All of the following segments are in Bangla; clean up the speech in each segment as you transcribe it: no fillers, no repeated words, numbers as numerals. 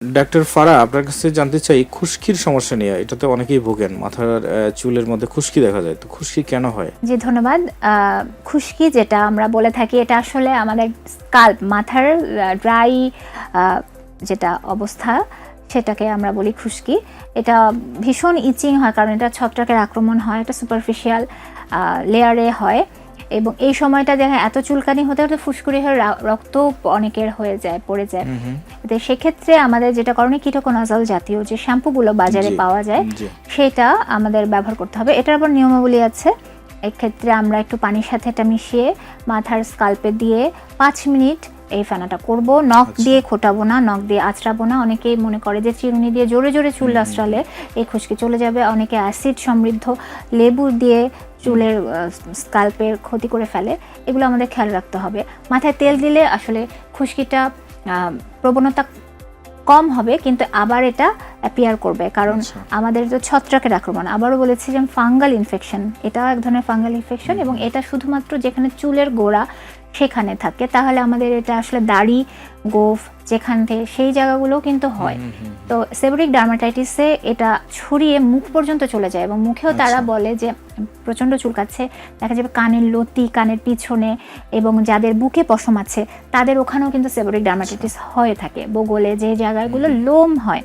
ডাক্তার ফারা, আপনার কাছে জানতে চাই খুশকির সমস্যা নিয়ে। এটাতে অনেকেই ভোগেন, মাথার চুলের মধ্যে খুশকি দেখা যায়, তো খুশকি কেন হয়? জি ধন্যবাদ। খুশকি যেটা আমরা বলে থাকি, এটা আসলে আমাদের স্কাল্প, মাথার ড্রাই যেটা অবস্থা, সেটাকে আমরা বলি খুশকি। এটা ভীষণ ইচিং হয়, কারণ এটা ছত্রাকের আক্রমণ হয়, এটা সুপারফিশিয়াল লেয়ারে হয়। এবং এই সময়টা দেখা এত চুলকানি হতে হতে ফুসকুড়ি হয়ে রক্ত অনেকের হয়ে যায়, পড়ে যায়। তো সেক্ষেত্রে আমাদের যেটা করণীয়, কিটোকোনাজল জাতীয় যে শ্যাম্পুগুলো বাজারে পাওয়া যায়, সেটা আমাদের ব্যবহার করতে হবে। এটার আবার নিয়মাবলী আছে। এক্ষেত্রে আমরা একটু পানির সাথে এটা মিশিয়ে মাথার স্কাল্পে দিয়ে 5 মিনিট এই ফেনাটা করব। নখ দিয়ে খোটাবো না, নখ দিয়ে আঁচড়াবো না। অনেকেই মনে করে যে চিরুনি দিয়ে জোরে জোরে চুল আঁচড়ালে এই খুশকি চলে যাবে। অনেকে অ্যাসিড সমৃদ্ধ লেবু দিয়ে চুলের স্কাল্পের ক্ষতি করে ফেলে। এগুলো আমাদের খেয়াল রাখতে হবে। মাথায় তেল দিলে আসলে খুশকিটা প্রবণতা কম হবে, কিন্তু আবার এটা অ্যাপিয়ার করবে, কারণ আমাদের তো ছত্রাকের আক্রমণ। আবারও বলেছি যে ফাঙ্গাল ইনফেকশন, এটা এক ধরনের ফাঙ্গাল ইনফেকশন, এবং এটা শুধুমাত্র যেখানে চুলের গোড়া সেখানে থাকে। তাহলে আমাদের এটা আসলে দাড়ি, গোফ যেখান থেকে, সেই জায়গাগুলোও কিন্তু হয়। তো সেবোরিক ডার্মাটাইটিসে এটা ছড়িয়ে মুখ পর্যন্ত চলে যায়, এবং মুখেও তারা বলে যে প্রচণ্ড চুলকাচ্ছে। দেখা যাবে কানের লতি, কানের পিছনে, এবং যাদের বুকে পশম আছে তাদের ওখানেও কিন্তু সেবোরিক ডার্মাটাইটিস হয়ে থাকে, বগলে যে জায়গাগুলো লোম হয়।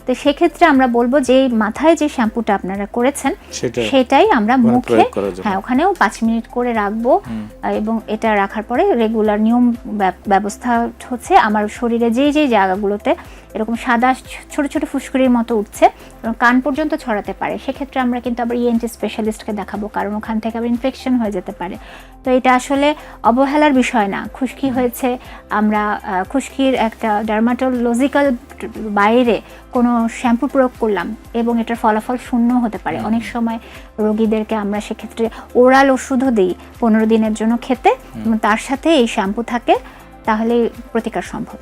তো সেক্ষেত্রে আমরা বলবো যে মাথায় যে শ্যাম্পুটা আপনারা করেছেন সেটাই আমরা মুখে, হ্যাঁ, ওখানেও 5 মিনিট করে রাখবো। এবং এটা রাখার পরে রেগুলার নিয়ম ব্যবস্থা হচ্ছে, আমার শরীরে যেই যেই জায়গাগুলোতে এরকম সাদা ছোট ছোট ফুসকুড়ির মতো উঠছে এবং কান পর্যন্ত ছড়াতে পারে, সেক্ষেত্রে আমরা কিন্তু আবার ইএনটি স্পেশালিস্টকে দেখাবো, কারণ ওখান থেকে আবার ইনফেকশন হয়ে যেতে পারে। তো এটা আসলে অবহেলার বিষয় না। খুশকি হয়েছে, আমরা খুশকির একটা ডার্মাটোলজিক্যাল বাইরে কোনো শ্যাম্পু প্রয়োগ করলাম এবং এটার ফলাফল শূন্য হতে পারে। অনেক সময় রোগীদেরকে আমরা সেক্ষেত্রে ওরাল ওষুধও দিই 15 দিনের জন্য খেতে, এবং তার সাথে এই শ্যাম্পু থাকে, তাহলে প্রতিকার সম্ভব।